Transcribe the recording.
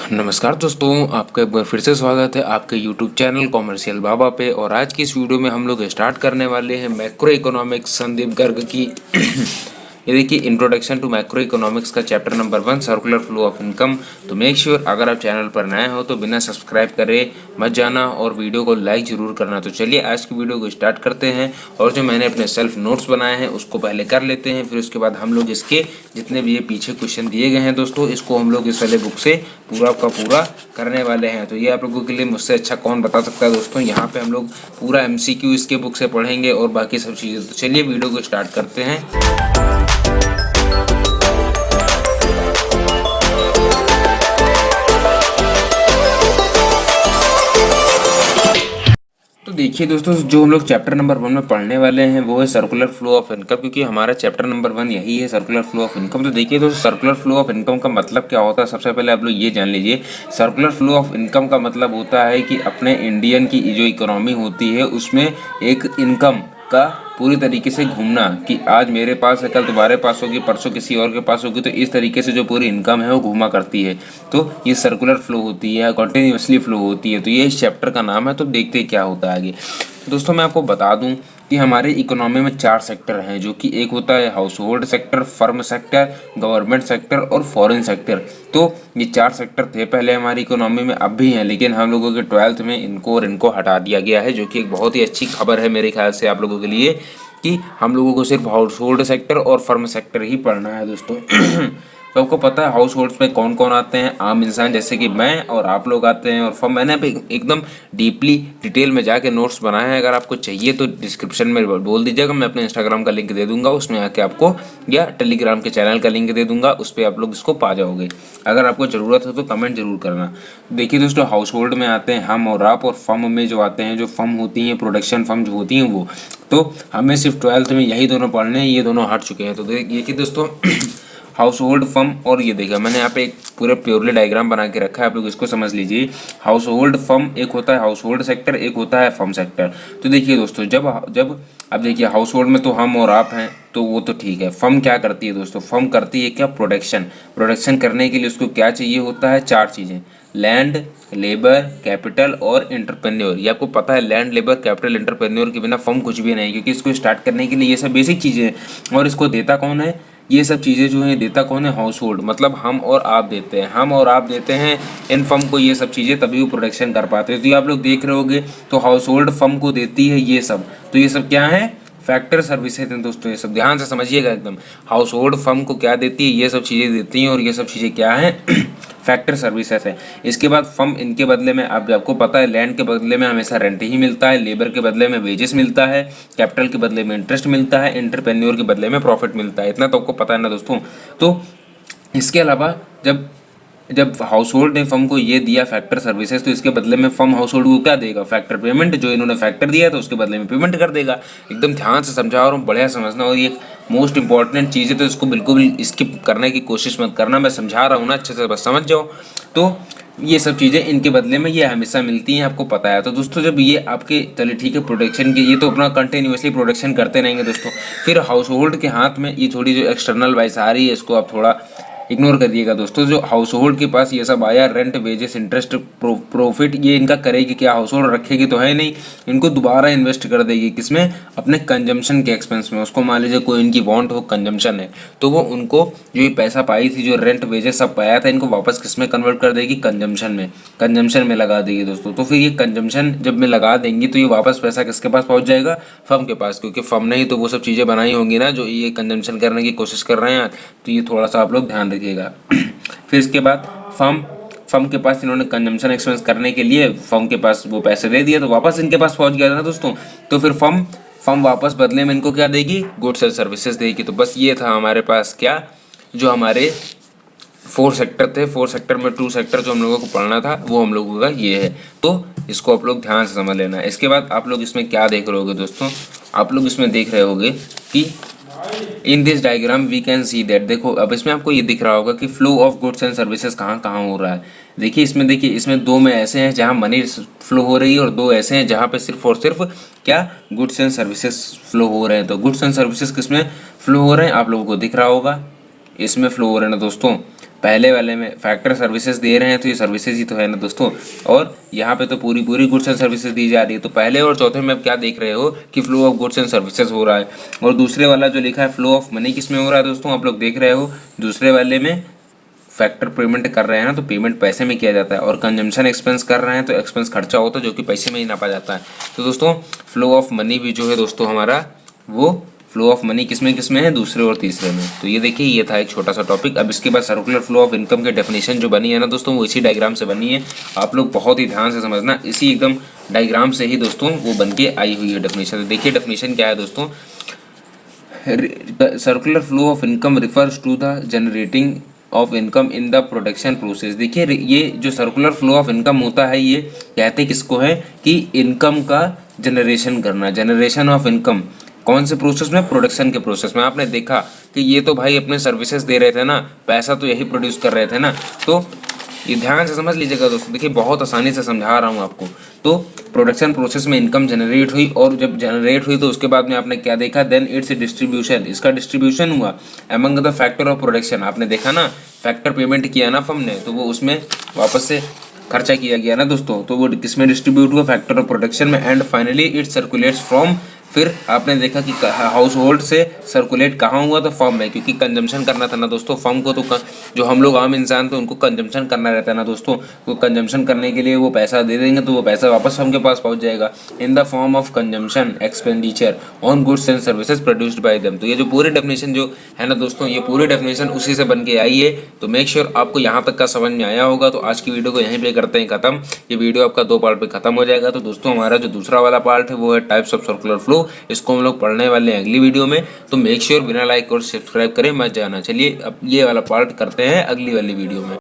नमस्कार दोस्तों, आपका एक बार फिर से स्वागत है आपके YouTube चैनल कॉमर्शियल बाबा पे। और आज की इस वीडियो में हम लोग स्टार्ट करने वाले हैं मैक्रो इकोनॉमिक्स संदीप गर्ग की ये देखिए इंट्रोडक्शन टू मैक्रो इकोनॉमिक्स का chapter number 1 circular flow of income. तो मेक श्योर अगर आप चैनल पर नए हो तो बिना सब्सक्राइब करे मत जाना और वीडियो को लाइक ज़रूर करना। तो चलिए आज की वीडियो को स्टार्ट करते हैं। और जो मैंने अपने सेल्फ नोट्स बनाए हैं उसको पहले कर लेते हैं, फिर उसके बाद हम लोग इसके जितने भी ये पीछे क्वेश्चन दिए गए हैं दोस्तों, इसको हम लोग इस वाले बुक से पूरा का पूरा करने वाले हैं। तो ये आप लोगों के लिए मुझसे अच्छा कौन बता सकता है दोस्तों। यहाँ पे हम लोग पूरा MCQ इसके बुक से पढ़ेंगे और बाकी सब चीज़ें। तो चलिए वीडियो को स्टार्ट करते हैं। तो देखिए दोस्तों, जो हम लोग चैप्टर नंबर 1 में पढ़ने वाले हैं वो है सर्कुलर फ्लो ऑफ इनकम, क्योंकि हमारा चैप्टर नंबर 1 यही है, सर्कुलर फ्लो ऑफ इनकम। तो देखिए दोस्तों, सर्कुलर फ्लो ऑफ इनकम का मतलब क्या होता है, सबसे पहले आप लोग ये जान लीजिए। सर्कुलर फ्लो ऑफ इनकम का मतलब होता है कि अपने इंडियन की जो इकोनॉमी होती है उसमें एक इनकम का पूरी तरीके से घूमना, कि आज मेरे पास है, कल तुम्हारे पास होगी, परसों किसी और के पास होगी। तो इस तरीके से जो पूरी इनकम है वो घूमा करती है। तो ये सर्कुलर फ्लो होती है, कंटिन्यूसली फ्लो होती है। तो ये इस चैप्टर का नाम है। तो देखते हैं क्या होता है आगे। दोस्तों मैं आपको बता दूं कि हमारे इकोनॉमी में 4 सेक्टर हैं, जो कि एक होता है house hold sector, firm sector, government sector और फॉरेन सेक्टर। तो ये 4 सेक्टर थे पहले हमारी इकोनॉमी में, अब भी हैं, लेकिन हम लोगों के 12th में इनको हटा दिया गया है, जो कि एक बहुत ही अच्छी खबर है मेरे ख्याल से आप लोगों के लिए, कि हम लोगों को सिर्फ हाउस होल्ड सेक्टर और फर्म सेक्टर ही पढ़ना है दोस्तों। तो आपको पता है हाउस होल्ड्स में कौन कौन आते हैं, आम इंसान जैसे कि मैं और आप लोग आते हैं। और फर्म मैंने अभी एकदम डीपली डिटेल में जाके नोट्स बनाए हैं, अगर आपको चाहिए तो डिस्क्रिप्शन में बोल दीजिएगा, मैं अपने इंस्टाग्राम का लिंक दे दूंगा, उसमें आके आपको, या टेलीग्राम के चैनल का लिंक दे दूंगा, उस पर आप लोग इसको पा जाओगे। अगर आपको ज़रूरत हो तो कमेंट जरूर करना। देखिए दोस्तों, हाउस होल्ड में आते हैं हम और आप, और फर्म में जो आते हैं, जो फर्म होती हैं, प्रोडक्शन फर्म जो होती हैं वो। तो हमें सिर्फ 12th में यही दोनों पढ़ने हैं, ये दोनों हट चुके हैं। तो देखिए दोस्तों, हाउस होल्ड फर्म, और ये देखिए मैंने यहाँ पे एक पूरे प्योरली डायग्राम बना के रखा है, आप लोग इसको समझ लीजिए। हाउस होल्ड फर्म एक होता है हाउस होल्ड सेक्टर, एक होता है फर्म सेक्टर। तो देखिए दोस्तों, जब अब देखिए हाउस होल्ड में तो हम और आप हैं, तो वो तो ठीक है। फर्म क्या करती है दोस्तों, फर्म करती है क्या, प्रोडक्शन करने के लिए उसको क्या चाहिए होता है, 4 चीज़ें, लैंड, लेबर, कैपिटल और एंटरप्रेन्योर। ये आपको पता है, लैंड, लेबर, कैपिटल, एंटरप्रेन्योर के बिना फर्म कुछ भी नहीं, क्योंकि इसको स्टार्ट करने के लिए ये सब बेसिक चीज़ें हैं। और इसको देता कौन है, ये सब चीज़ें जो है देता कौन है, हाउस होल्ड, मतलब हम और आप देते हैं। हम और आप देते हैं इन फर्म को ये सब चीज़ें, तभी वो प्रोडक्शन कर पाते हैं। तो ये आप लोग देख रहे होगे, तो हाउस होल्ड फर्म को देती है ये सब। तो ये सब क्या है, फैक्टर सर्विसेज हैं दोस्तों। ये सब ध्यान से समझिएगा एकदम। हाउस होल्ड फर्म को क्या देती है, ये सब चीज़ें देती हैं, और ये सब चीज़ें क्या हैं, फैक्टर सर्विसेज है। इसके बाद फर्म इनके बदले में, आपको पता है, लैंड के बदले में हमेशा रेंट ही मिलता है, लेबर के बदले में वेजेस मिलता है, कैपिटल के बदले में इंटरेस्ट मिलता है, एंटरप्रेन्योर के बदले में प्रॉफिट मिलता है। इतना तो आपको पता है ना दोस्तों। तो इसके अलावा जब हाउस होल्ड ने फर्म को ये दिया फैक्टर सर्विसेज, तो इसके बदले में फर्म हाउस होल्ड को क्या देगा, फैक्टर पेमेंट। जो इन्होंने फैक्टर दिया है तो उसके बदले में पेमेंट कर देगा। एकदम ध्यान से समझा और बढ़िया समझना, और ये मोस्ट इंपॉर्टेंट चीज़ है, तो इसको बिल्कुल भी स्किप करने की कोशिश मत करना। मैं समझा रहा हूँ ना, अच्छे से बस समझ जाओ। तो ये सब चीज़ें इनके बदले में ये हमेशा मिलती हैं, आपको पता है। तो दोस्तों जब ये आपके, चलिए ठीक है, प्रोडक्शन की, ये तो अपना कंटिन्यूसली प्रोडक्शन करते रहेंगे दोस्तों। फिर हाउस होल्ड के हाथ में ये थोड़ी जो एक्सटर्नल वाइस आ रही है, इसको आप थोड़ा इग्नोर करिएगा दोस्तों। जो हाउस होल्ड के पास ये सब आया, रेंट, वेजेस, इंटरेस्ट, प्रॉफिट, ये इनका करेगी क्या, हाउस होल्ड रखेगी तो है नहीं, इनको दोबारा इन्वेस्ट कर देगी किसमें, अपने कंजम्पशन के एक्सपेंस में। उसको मान लीजिए कोई इनकी वांट हो, कंजम्पशन है, तो वो उनको जो ये पैसा पाई थी, जो रेंट, वेजेस सब पाया था, इनको वापस किसमें कन्वर्ट कर देगी, कंजम्पशन में लगा देगी दोस्तों। तो फिर ये कंजम्पशन जब में लगा देंगी, तो ये वापस पैसा किसके पास पहुंच जाएगा, फर्म के पास, क्योंकि फर्म ने ही तो वो सब चीज़ें बनाई होंगी ना, जो ये कंजम्पशन करने की कोशिश कर रहे हैं। तो ये थोड़ा सा आप लोग ध्यान रखिएगा। फिर इसके बाद फर्म के पास इन्होंने कंजम्पशन एक्सपेंस करने के लिए फर्म के पास वो पैसे दे दिए, तो वापस इनके पास पहुंच गया था दोस्तों। तो फिर फर्म वापस बदले में इनको क्या देगी, गुड्स एंड सर्विसेज देगी। तो बस ये था हमारे पास क्या, जो हमारे 4 सेक्टर थे। 4 सेक्टर में 2 सेक्टर जो हम लोगों को पढ़ना था वो हम लोगों का ये है। तो इसको आप लोग ध्यान से समझ लेना है। इसके बाद आप लोग इसमें क्या देख रहे होगे दोस्तों, आप लोग इसमें देख रहे होगे कि in this diagram we can see that, देखो अब इसमें आपको ये दिख रहा होगा कि flow of goods and services कहाँ कहाँ हो रहा है। देखिए इसमें 2 में ऐसे हैं जहाँ मनी फ्लो हो रही है, और 2 ऐसे हैं जहाँ पे सिर्फ और सिर्फ क्या, गुड्स एंड सर्विसेज फ्लो हो रहे हैं। तो गुड्स एंड सर्विसेज किसमें फ्लो हो रहे हैं, आप लोगों को दिख रहा होगा, इसमें फ्लो हो रहे हैं ना दोस्तों। पहले वाले में फैक्टर सर्विसेज दे रहे हैं तो ये सर्विसेज ही तो है ना दोस्तों, और यहाँ पे तो पूरी गुड्स एंड सर्विसेज दी जा रही है। तो पहले और चौथे में आप क्या देख रहे हो कि flow of goods and services हो रहा है, और दूसरे वाला जो लिखा है फ्लो ऑफ मनी किस में हो रहा है दोस्तों, आप लोग देख रहे हो दूसरे वाले में फैक्टर पेमेंट कर रहे हैं ना, तो पेमेंट पैसे में किया जाता है, और कंजम्पशन एक्सपेंस कर रहे हैं तो एक्सपेंस खर्चा होता है जो कि पैसे में ही नापा जाता है। तो दोस्तों फ्लो ऑफ मनी भी जो है दोस्तों हमारा वो फ्लो ऑफ मनी किस में है, दूसरे और तीसरे में। तो ये देखिए ये था एक छोटा सा टॉपिक। अब इसके बाद सर्कुलर फ्लो ऑफ इनकम के डेफिनेशन जो बनी है ना दोस्तों, वो इसी डायग्राम से बनी है। आप लोग बहुत ही ध्यान से समझना, इसी एकदम डायग्राम से ही दोस्तों वो बन के आई हुई है डेफिनेशन। देखिए डेफिनेशन क्या है दोस्तों, circular flow of income refers to the generating of income in the production process. देखिए ये जो सर्कुलर फ्लो ऑफ इनकम होता है ये कहते किसको है कि इनकम का जनरेशन करना, जनरेशन ऑफ इनकम कौन से प्रोसेस में, प्रोडक्शन के प्रोसेस में। आपने देखा कि ये तो भाई अपने सर्विसेज दे रहे थे ना, पैसा तो यही प्रोड्यूस कर रहे थे ना, तो ये ध्यान से समझ लीजिएगा दोस्तों। देखिए बहुत आसानी से समझा रहा हूँ आपको। तो प्रोडक्शन प्रोसेस में इनकम जनरेट हुई, और जब जनरेट हुई तो उसके बाद में आपने क्या देखा, देन इट्स डिस्ट्रीब्यूशन, इसका डिस्ट्रीब्यूशन हुआ among the factor of production. आपने देखा ना फैक्टर पेमेंट किया ना फर्म ने, तो वो उसमें वापस से खर्चा किया गया ना दोस्तों, तो वो किसमें डिस्ट्रीब्यूट हुआ, फैक्टर ऑफ प्रोडक्शन में। And finally it circulates from, फिर आपने देखा कि हाउस होल्ड से सर्कुलेट कहाँ हुआ, तो फर्म में, क्योंकि कंजम्पशन करना था ना दोस्तों फर्म को। तो जो हम लोग आम इंसान तो उनको कंजम्पशन करना रहता है ना दोस्तों, तो कंजम्पशन करने के लिए वो पैसा दे देंगे, तो वो पैसा वापस फर्म के पास पहुंच जाएगा in the form of consumption expenditure on goods and services produced by them. तो ये जो पूरी डेफिनेशन जो है ना दोस्तों, ये पूरी डेफिनेशन उसी से बन के आई है। तो मेक श्योर आपको यहाँ तक का समझ में आया होगा। तो आज की वीडियो को यहीं पे करते हैं खत्म। ये वीडियो आपका 2 पार्ट पे खत्म हो जाएगा। तो दोस्तों हमारा जो दूसरा वाला पार्ट है वो है टाइप्स ऑफ सर्कुलर फ्लो, इसको हम लोग पढ़ने वाले हैं अगली वीडियो में। तो मेक श्योर बिना लाइक और सब्सक्राइब करें मत जाना। चलिए अब ये वाला पार्ट करते हैं अगली वाली वीडियो में।